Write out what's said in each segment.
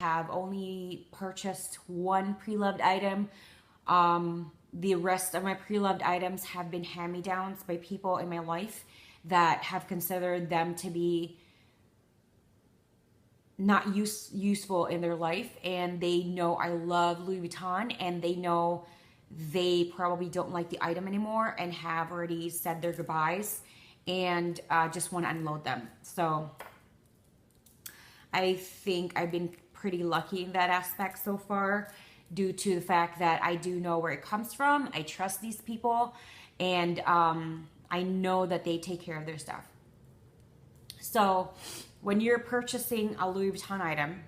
have only purchased one pre-loved item. The rest of my pre-loved items have been hand-me-downs by people in my life that have considered them to be not useful in their life, and they know I love Louis Vuitton, and they know they probably don't like the item anymore and have already said their goodbyes, and just want to unload them. So I think I've been pretty lucky in that aspect so far, due to the fact that I do know where it comes from. I trust these people, and I know that they take care of their stuff. So when you're purchasing a Louis Vuitton item,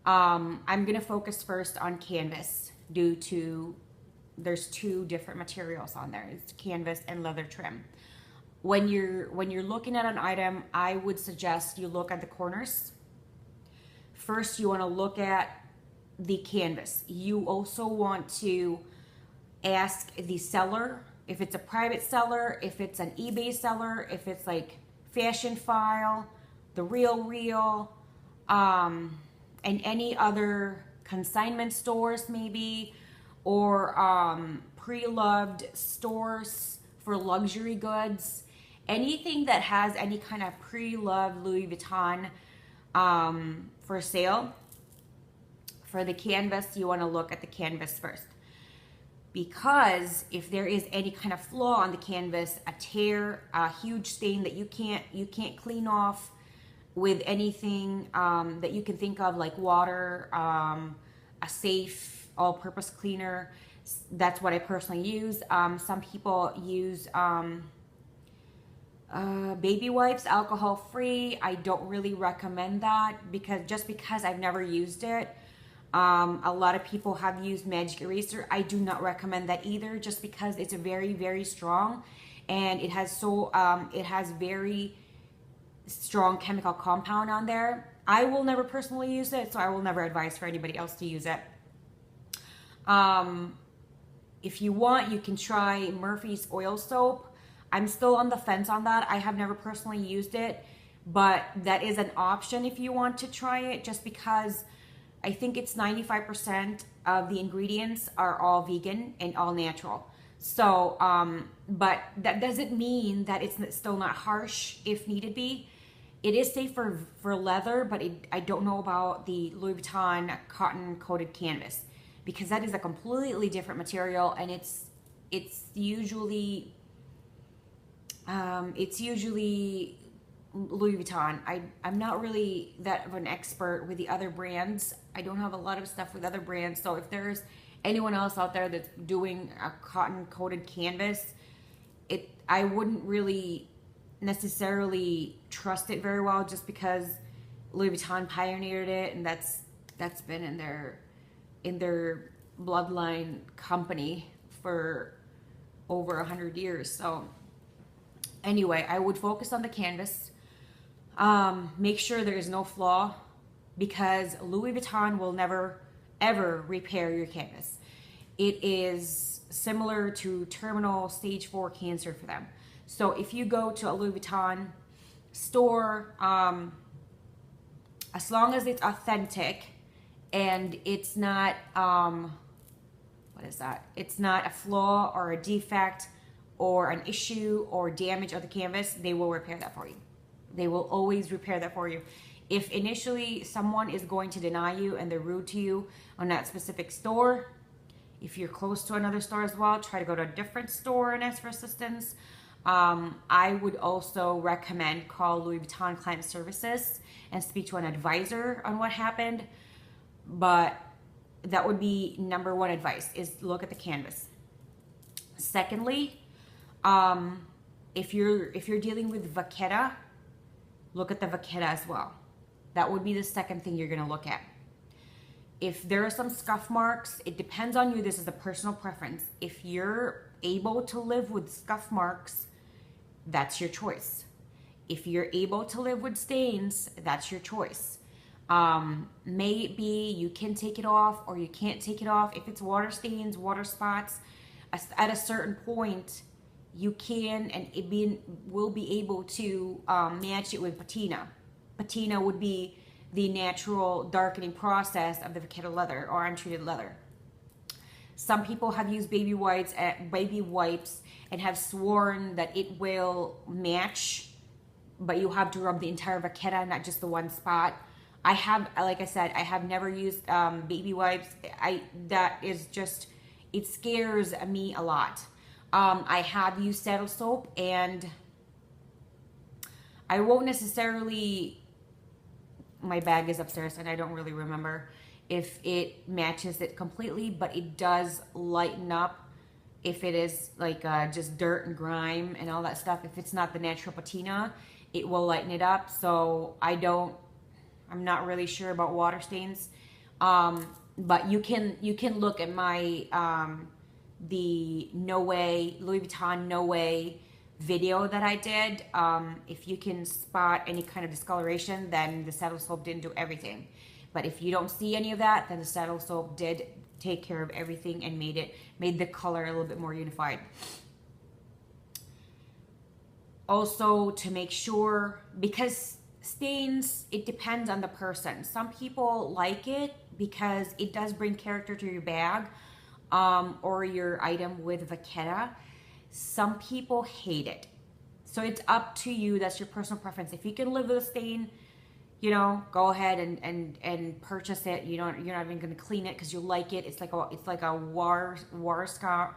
I'm going to focus first on canvas, due to there's two different materials on there. It's canvas and leather trim. When you're looking at an item, I would suggest you look at the corners. First, you want to look at the canvas. You also want to ask the seller, if it's a private seller, if it's an eBay seller, if it's like Fashion File, The Real, and any other consignment stores maybe, or pre-loved stores for luxury goods. Anything that has any kind of pre-loved Louis Vuitton for sale. For the canvas, you want to look at the canvas first, because if there is any kind of flaw on the canvas, a tear, a huge stain that you can't clean off with anything that you can think of, like water, a safe all-purpose cleaner. That's what I personally use. Some people use baby wipes, alcohol-free. I don't really recommend that, because I've never used it. A lot of people have used magic eraser. I do not recommend that either, just because it's very, very strong, and it has very strong chemical compound on there. I will never personally use it, so I will never advise for anybody else to use it. If you want, you can try Murphy's oil soap. I'm still on the fence on that. I have never personally used it, but that is an option if you want to try it, just because I think it's 95% of the ingredients are all vegan and all natural. So, but that doesn't mean that it's still not harsh if needed be. It is safe for leather, but I don't know about the Louis Vuitton cotton coated canvas, because that is a completely different material, and it's usually Louis Vuitton. I'm not really that of an expert with the other brands. I don't have a lot of stuff with other brands. So if there's anyone else out there that's doing a cotton coated canvas, I wouldn't really necessarily trust it very well, just because Louis Vuitton pioneered it, and that's been in their bloodline company for over 100 years. So anyway, I would focus on the canvas. Make sure there is no flaw, because Louis Vuitton will never ever repair your canvas. It is similar to terminal stage 4 cancer for them. So if you go to a Louis Vuitton store, as long as it's authentic and it's not it's not a flaw or a defect or an issue or damage of the canvas, they will repair that for you. They will always repair that for you. If initially someone is going to deny you and they're rude to you on that specific store, if you're close to another store as well, try to go to a different store and ask for assistance. I would also recommend call Louis Vuitton Client Services and speak to an advisor on what happened. But that would be number one advice, is look at the canvas. Secondly, if you're dealing with Vachetta, look at the Vachetta as well. That would be the second thing you're going to look at. If there are some scuff marks, it depends on you. This is a personal preference. If you're able to live with scuff marks, that's your choice. If you're able to live with stains, that's your choice. Maybe you can take it off or you can't take it off. If it's water stains, water spots, at a certain point, you can and will be able to match it with patina. Patina would be the natural darkening process of the Vachetta leather or untreated leather. Some people have used baby wipes and have sworn that it will match, but you have to rub the entire Vachetta, not just the one spot. I have, like I said, I have never used baby wipes. That is just, it scares me a lot. I have used saddle soap, and I won't necessarily, my bag is upstairs and I don't really remember if it matches it completely, but it does lighten up if it is like just dirt and grime and all that stuff. If it's not the natural patina, it will lighten it up. So I'm not really sure about water stains, but you can look at my the No Way Louis Vuitton No Way video that I did. If you can spot any kind of discoloration, then the saddle soap didn't do everything. But if you don't see any of that, then the saddle soap did take care of everything and made the color a little bit more unified. Also, to make sure, because stains, it depends on the person. Some people like it because it does bring character to your bag or your item with Vachetta. Some people hate it. So it's up to you. That's your personal preference. If you can live with a stain, you know, go ahead and purchase it. You're not even going to clean it because you like it. It's like a war scar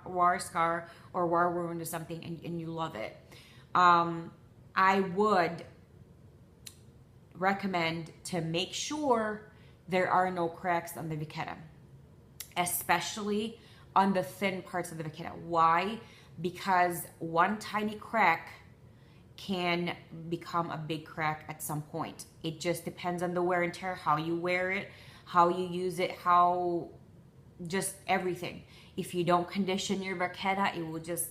or war wound or something, and you love it. I would recommend to make sure there are no cracks on the Vachetta, especially on the thin parts of the Vachetta. Why? Because one tiny crack can become a big crack at some point. It just depends on the wear and tear, how you wear it, how you use it, how just everything. If you don't condition your Vachetta, it will just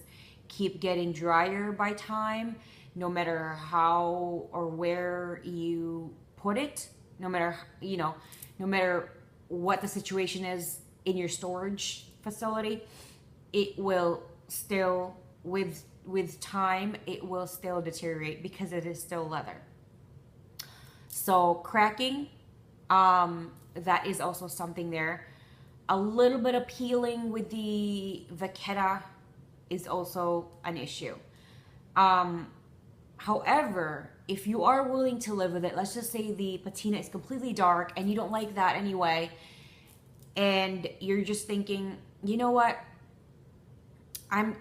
keep getting drier by time, no matter how or where you put it, no matter what the situation is in your storage facility, it will still, with time, it will still deteriorate because it is still leather. So cracking, that is also something there. A little bit of peeling with the Vachetta is also an issue. However, if you are willing to live with it, let's just say the patina is completely dark and you don't like that anyway, and you're just thinking, you know what,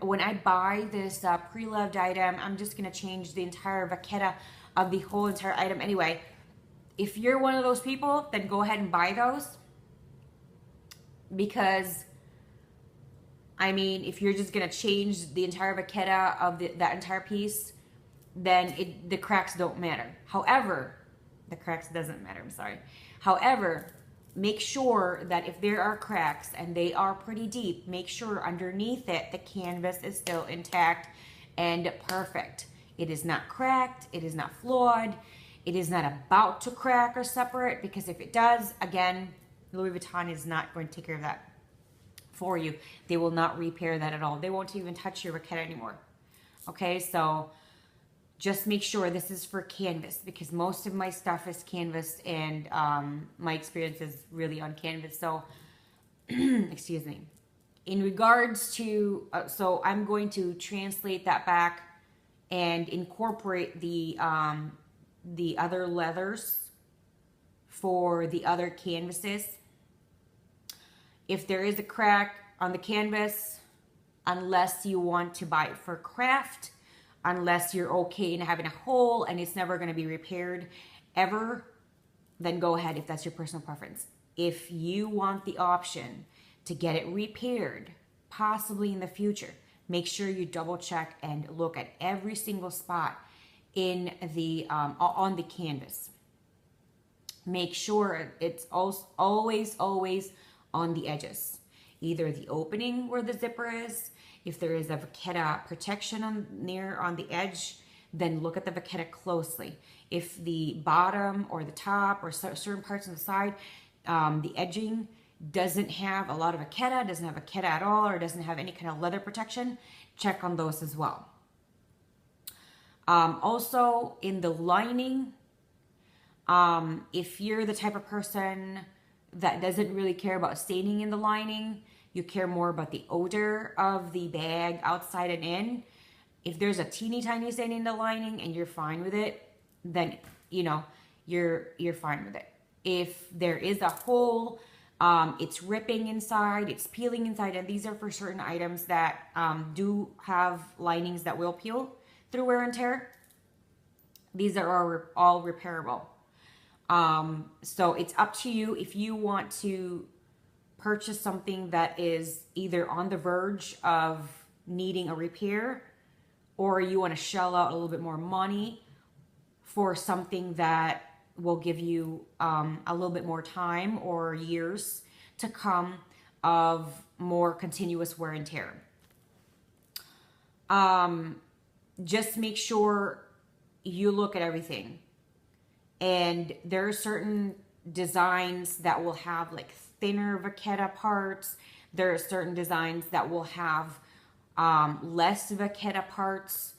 when I buy this pre-loved item, I'm just gonna change the entire Vachetta of the whole entire item anyway. If you're one of those people, then go ahead and buy those, because I mean, if you're just gonna change the entire Vachetta of that entire piece, then the cracks don't matter. However, the cracks doesn't matter, I'm sorry. However, make sure that if there are cracks, and they are pretty deep, make sure underneath it the canvas is still intact and perfect. It is not cracked, it is not flawed, it is not about to crack or separate, because if it does, again, Louis Vuitton is not going to take care of that for you. They will not repair that at all. They won't even touch your Vachetta anymore. Okay, so just make sure this is for canvas, because most of my stuff is canvas, and my experience is really on canvas. So, excuse me. In regards to, so I'm going to translate that back and incorporate the other leathers for the other canvases. If there is a crack on the canvas, unless you want to buy it for craft, unless you're okay in having a hole and it's never going to be repaired ever, then go ahead if that's your personal preference. If you want the option to get it repaired, possibly in the future, make sure you double check and look at every single spot in the on the canvas. Make sure it's always on the edges, either the opening where the zipper is. If there is a Vachetta protection on the edge, then look at the Vachetta closely. If the bottom or the top or certain parts on the side, the edging doesn't have a lot of Vachetta, doesn't have Vachetta at all, or doesn't have any kind of leather protection, check on those as well. Also, in the lining, If you're the type of person that doesn't really care about staining in the lining, you care more about the odor of the bag outside and in. If there's a teeny tiny stain in the lining and you're fine with it, then you know you're fine with it. If there is a hole, it's ripping inside, it's peeling inside, and these are for certain items that do have linings that will peel through wear and tear. These are all repairable. So it's up to you if you want to purchase something that is either on the verge of needing a repair, or you want to shell out a little bit more money for something that will give you a little bit more time or years to come of more continuous wear and tear. Just make sure you look at everything. And there are certain designs that will have like thinner Vachetta parts. There are certain designs that will have less Vachetta parts.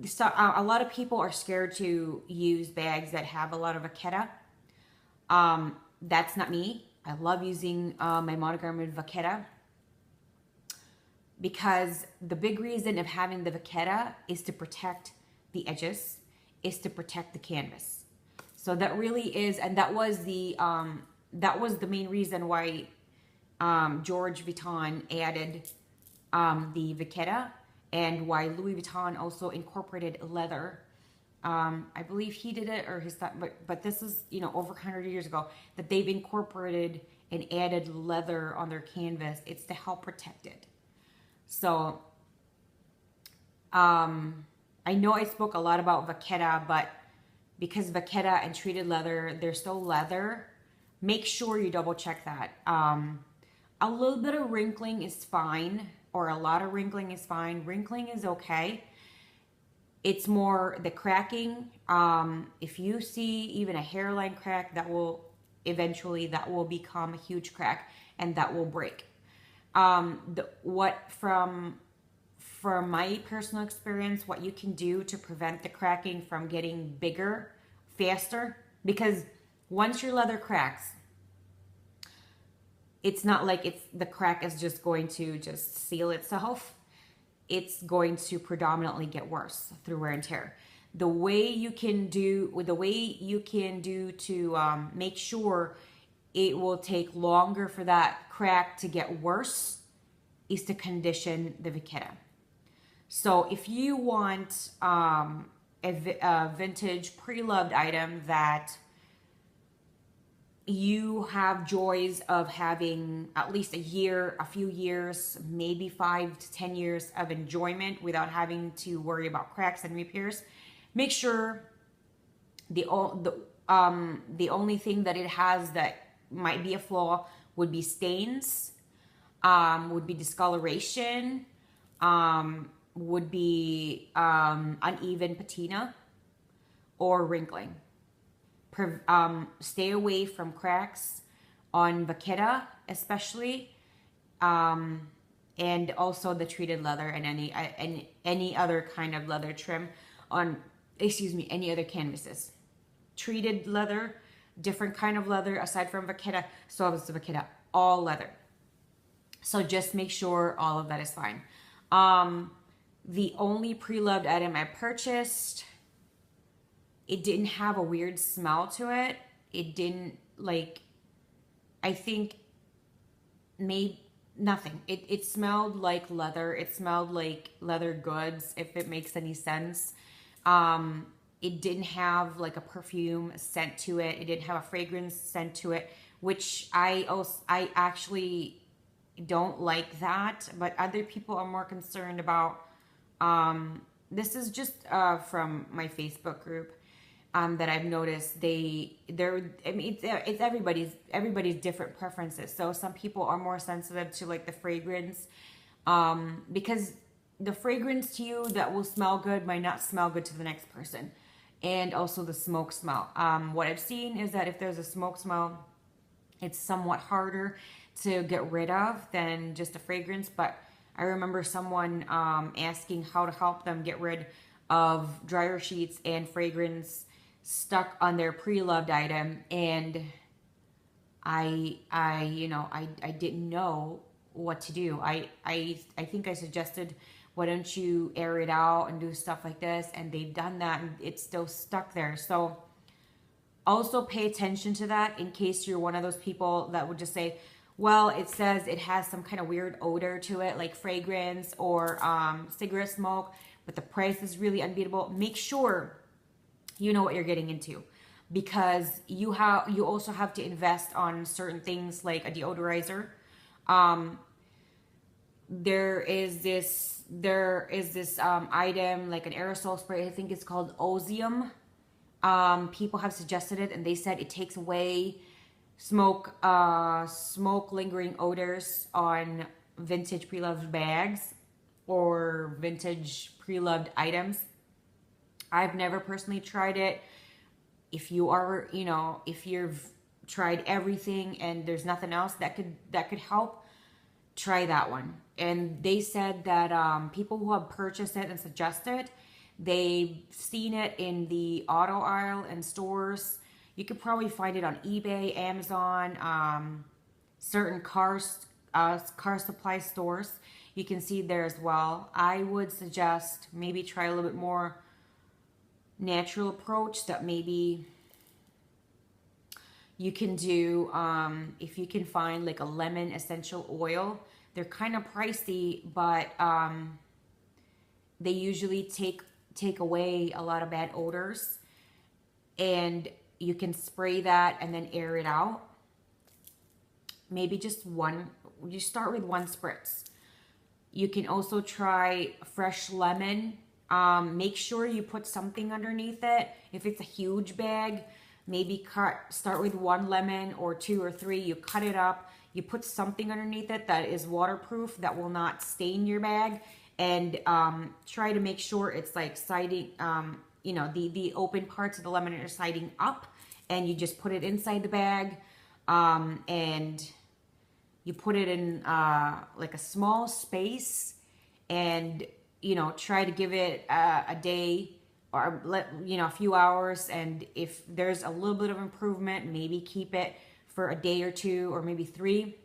So, a lot of people are scared to use bags that have a lot of Vachetta. That's not me. I love using my Monogram and Vachetta, because the big reason of having the Vachetta is to protect the edges, is to protect the canvas. So that really is, and that was the main reason why George Vuitton added the Vachetta, and why Louis Vuitton also incorporated leather. I believe he did it, or his, but this is, you know, over 100 years ago that they've incorporated and added leather on their canvas. It's to help protect it. So, I know I spoke a lot about Vachetta, but because Vachetta and treated leather, they're still leather, make sure you double check that. A little bit of wrinkling is fine, or a lot of wrinkling is fine. Wrinkling is okay. It's more the cracking. If you see even a hairline crack, that will eventually become a huge crack, and that will break. From my personal experience, what you can do to prevent the cracking from getting bigger faster, because once your leather cracks, it's not like the crack is just going to just seal itself. It's going to predominantly get worse through wear and tear. The way you can do to make sure it will take longer for that crack to get worse is to condition the Vachetta. So if you want a vintage pre-loved item that you have joys of having at least a year, a few years, maybe 5 to 10 years of enjoyment without having to worry about cracks and repairs, make sure the only thing that it has that might be a flaw would be stains, would be discoloration, would be uneven patina, or wrinkling. Stay away from cracks on Vachetta, especially, and also the treated leather and any other kind of leather trim on, any other canvases. Treated leather, different kind of leather aside from Vachetta. So it's the Vachetta, all leather. So just make sure all of that is fine. The only pre-loved item I purchased, it didn't have a weird smell to it. It didn't, I think, made nothing. It smelled like leather. It smelled like leather goods, if it makes any sense. It didn't have like a perfume scent to it. It didn't have a fragrance scent to it, which I actually don't like that, but other people are more concerned about. This is just from my Facebook group that I've noticed. It's everybody's different preferences. So some people are more sensitive to like the fragrance, because the fragrance to you that will smell good might not smell good to the next person, and also the smoke smell. What I've seen is that if there's a smoke smell, it's somewhat harder to get rid of than just a fragrance. But I remember someone asking how to help them get rid of dryer sheets and fragrance stuck on their pre-loved item, and I didn't know what to do. I think I suggested, why don't you air it out and do stuff like this, and they've done that and it's still stuck there. So also pay attention to that, in case you're one of those people that would just say, well, it says it has some kind of weird odor to it, like fragrance or cigarette smoke, but the price is really unbeatable. Make sure you know what you're getting into, because you also have to invest on certain things like a deodorizer. There is this item, like an aerosol spray, I think it's called Ozium. People have suggested it, and they said it takes away smoke lingering odors on vintage pre-loved bags or vintage pre-loved items. I've never personally tried it. If you are, if you've tried everything and there's nothing else that could help, try that one. And they said that people who have purchased it and suggested, they've seen it in the auto aisle and stores. You could probably find it on eBay, Amazon, certain car supply stores. You can see there as well. I would suggest maybe try a little bit more natural approach that maybe you can do. If you can find like a lemon essential oil, they're kind of pricey, but they usually take away a lot of bad odors, and you can spray that and then air it out. Maybe just one, you start with one spritz. You can also try fresh lemon. Make sure you put something underneath it. If it's a huge bag, maybe start with one lemon or two or three. You cut it up, you put something underneath it that is waterproof, that will not stain your bag, and try to make sure it's like siding, the open parts of the lemon are siding up, and you just put it inside the bag, and you put it in like a small space, and try to give it a day or a few hours, and if there's a little bit of improvement, maybe keep it for a day or two or maybe 3.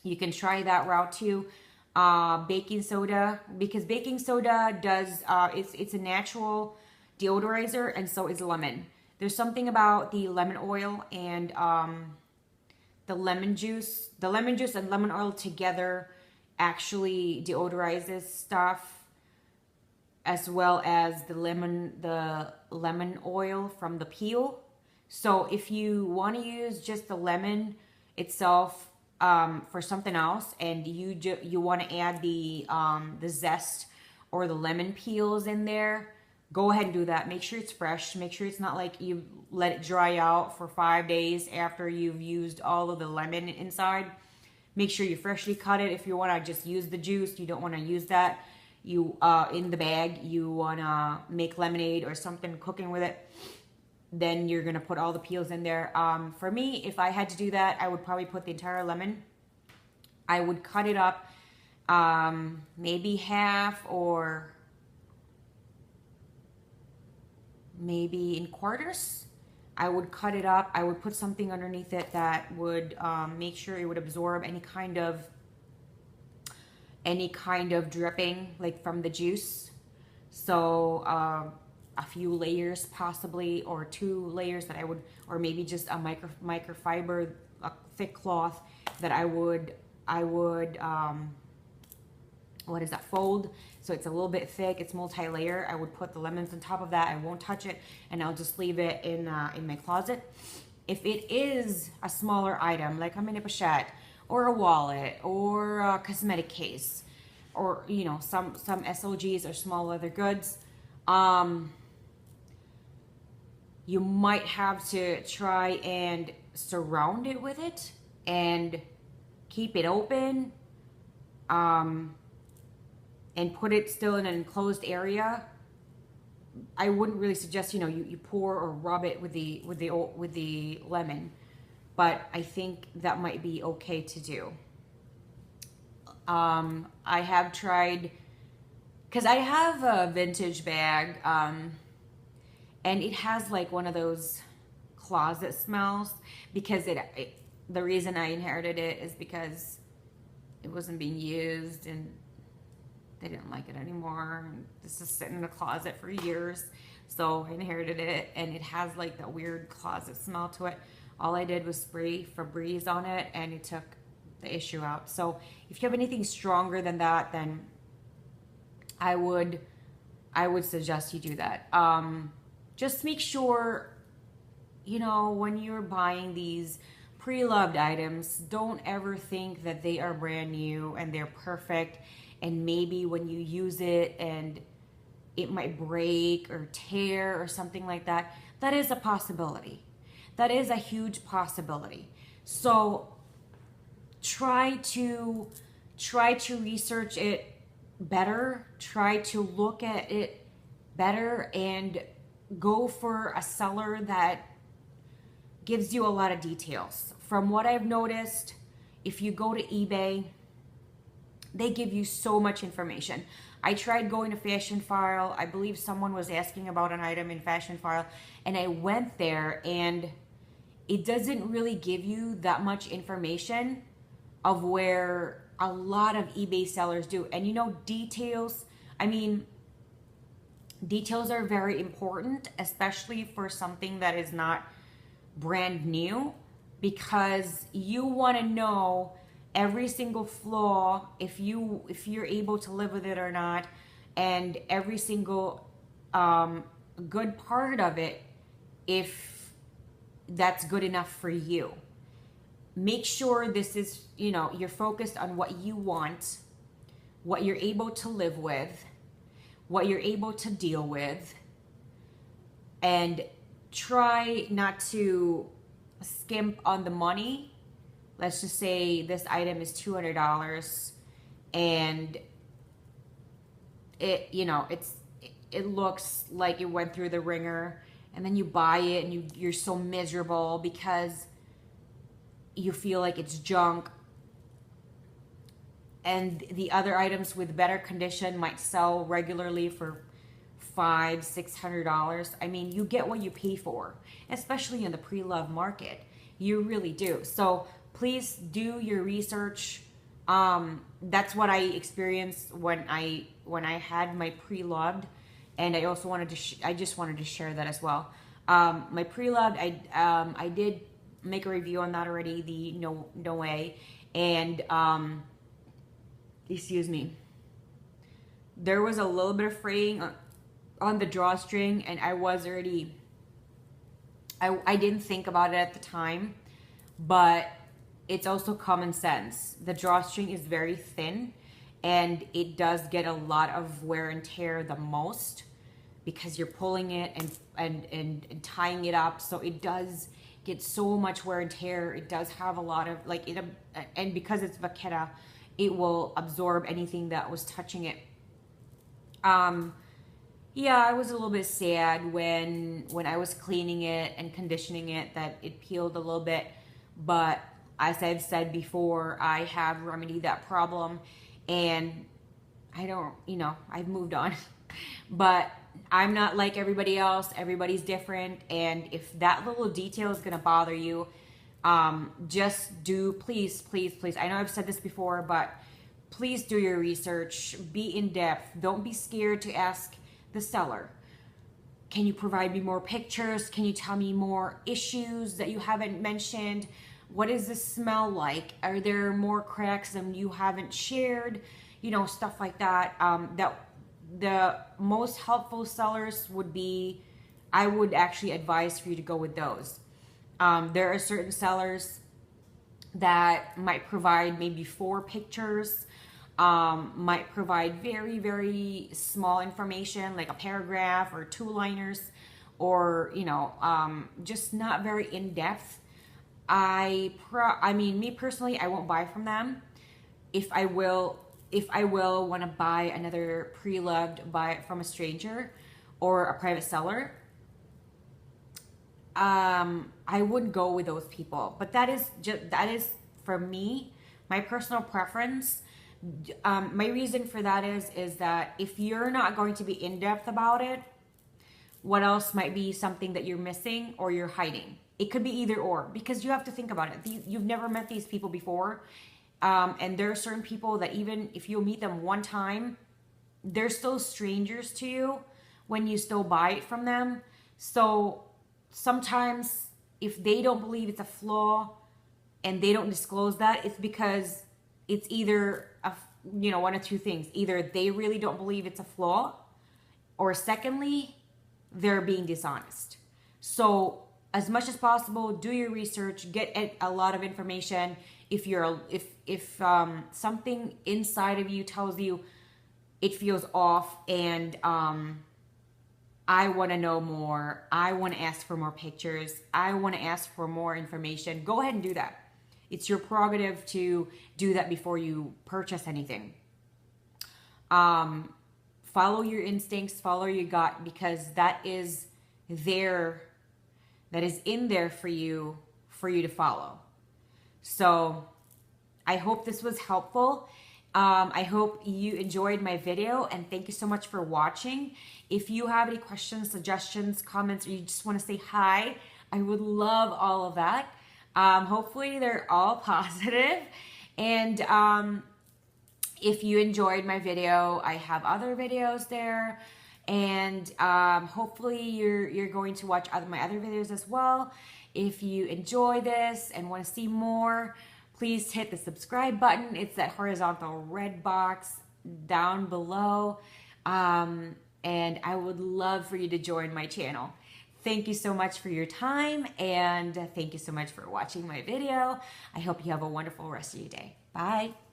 You can try that route too. Baking soda, because baking soda does it's a natural deodorizer, and so is lemon. There's something about the lemon oil and the lemon juice and lemon oil together actually deodorizes stuff, as well as the lemon oil from the peel. So if you want to use just the lemon itself for something else, and you want to add the zest or the lemon peels in there, go ahead and do that. Make sure it's fresh. Make sure it's not like you let it dry out for 5 days after you've used all of the lemon inside. Make sure you freshly cut it. If you want to just use the juice, you don't want to use that. You in the bag, you want to make lemonade or something, cooking with it, then you're going to put all the peels in there. For me, if I had to do that, I would probably put the entire lemon. I would cut it up maybe half or maybe in quarters. I would cut it up. I would put something underneath it that would make sure it would absorb any kind of dripping, like from the juice. So a few layers possibly, or 2 layers that I would, or maybe just a microfiber, a thick cloth that I would fold, so it's a little bit thick, it's multi-layer. I would put the lemons on top of that. I won't touch it, and I'll just leave it in my closet. If it is a smaller item, like a mini pochette or a wallet or a cosmetic case, or some SOGs or small leather goods, you might have to try and surround it with it and keep it open, and put it still in an enclosed area. I wouldn't really suggest you pour or rub it with the lemon, but I think that might be okay to do. I have tried, because I have a vintage bag, and it has like one of those closet smells, because the reason I inherited it is because it wasn't being used and they didn't like it anymore. This is sitting in the closet for years, so I inherited it, and it has like that weird closet smell to it. All I did was spray Febreze on it, and it took the issue out. So if you have anything stronger than that, then I would suggest you do that. Just make sure, you know, when you're buying these pre-loved items, don't ever think that they are brand new and they're perfect, and maybe when you use it and it might break or tear or something like that. That is a possibility. That is a huge possibility. So try to research it better, try to look at it better, and go for a seller that gives you a lot of details. From what I've noticed, if you go to eBay, they give you so much information. I tried going to Fashion File. I believe someone was asking about an item in Fashion File, and I went there, and it doesn't really give you that much information of where a lot of eBay sellers do. And you know, details, I mean, details are very important, especially for something that is not brand new, because you want to know every single flaw, if you're able to live with it or not, and every single good part of it, if that's good enough for you. Make sure this is, you know, you're focused on what you want, what you're able to live with, what you're able to deal with, and try not to skimp on the money. Let's just say this item is $200 and it, you know, it looks like it went through the ringer, and then you buy it and you're so miserable because you feel like it's junk, and the other items with better condition might sell regularly for $500-600. I mean, you get what you pay for, especially in the pre-love market. You really do. So please do your research. That's what I experienced when I had my pre-loved, and I also wanted to I just wanted to share that as well. My pre-loved, I did make a review on that already, the no way, and excuse me, there was a little bit of fraying on the drawstring, and I was already, I didn't think about it at the time, but it's also common sense. The drawstring is very thin, and it does get a lot of wear and tear the most because you're pulling it and tying it up, so it does get so much wear and tear. It does have a lot of like it, and because it's Vachetta, it will absorb anything that was touching it. Yeah, I was a little bit sad when I was cleaning it and conditioning it that it peeled a little bit, but as I've said before, I have remedied that problem, and I don't, you know, I've moved on. But I'm not like everybody else. Everybody's different, and if that little detail is gonna bother you, just do, please, please, please. I know I've said this before, but please do your research. Be in depth. Don't be scared to ask the seller. Can you provide me more pictures? Can you tell me more issues that you haven't mentioned? What does this smell like? Are there more cracks than you haven't shared? You know, stuff like that. That the most helpful sellers would be, I would actually advise for you to go with those. There are certain sellers that might provide maybe 4 pictures, might provide very, very small information like a paragraph or 2 liners, or, you know, just not very in-depth. I mean, me personally, I won't buy from them. If I will want to buy another pre-loved, buy it from a stranger or a private seller, I wouldn't go with those people. But that is for me, my personal preference. My reason for that is that if you're not going to be in-depth about it, What else might be something that you're missing or you're hiding? It could be either or, because you have to think about it. You've never met these people before. And there are certain people that even if you meet them one time, they're still strangers to you when you still buy it from them. So sometimes if they don't believe it's a flaw and they don't disclose that, it's because it's either one of two things. Either they really don't believe it's a flaw, or secondly, they're being dishonest. So as much as possible, do your research, get a lot of information. If something inside of you tells you it feels off and I want to know more, I want to ask for more pictures, I want to ask for more information, go ahead and do that. It's your prerogative to do that before you purchase anything. Follow your instincts, follow your gut, because that is in there for you to follow. So I hope this was helpful. I hope you enjoyed my video, and thank you so much for watching. If you have any questions, suggestions, comments, or you just want to say hi, I would love all of that. Hopefully they're all positive. And if you enjoyed my video, I have other videos there. And hopefully you're going to watch my other videos as well. If you enjoy this and want to see more, please hit the subscribe button. It's that horizontal red box down below. And I would love for you to join my channel. Thank you so much for your time, and thank you so much for watching my video. I hope you have a wonderful rest of your day. Bye.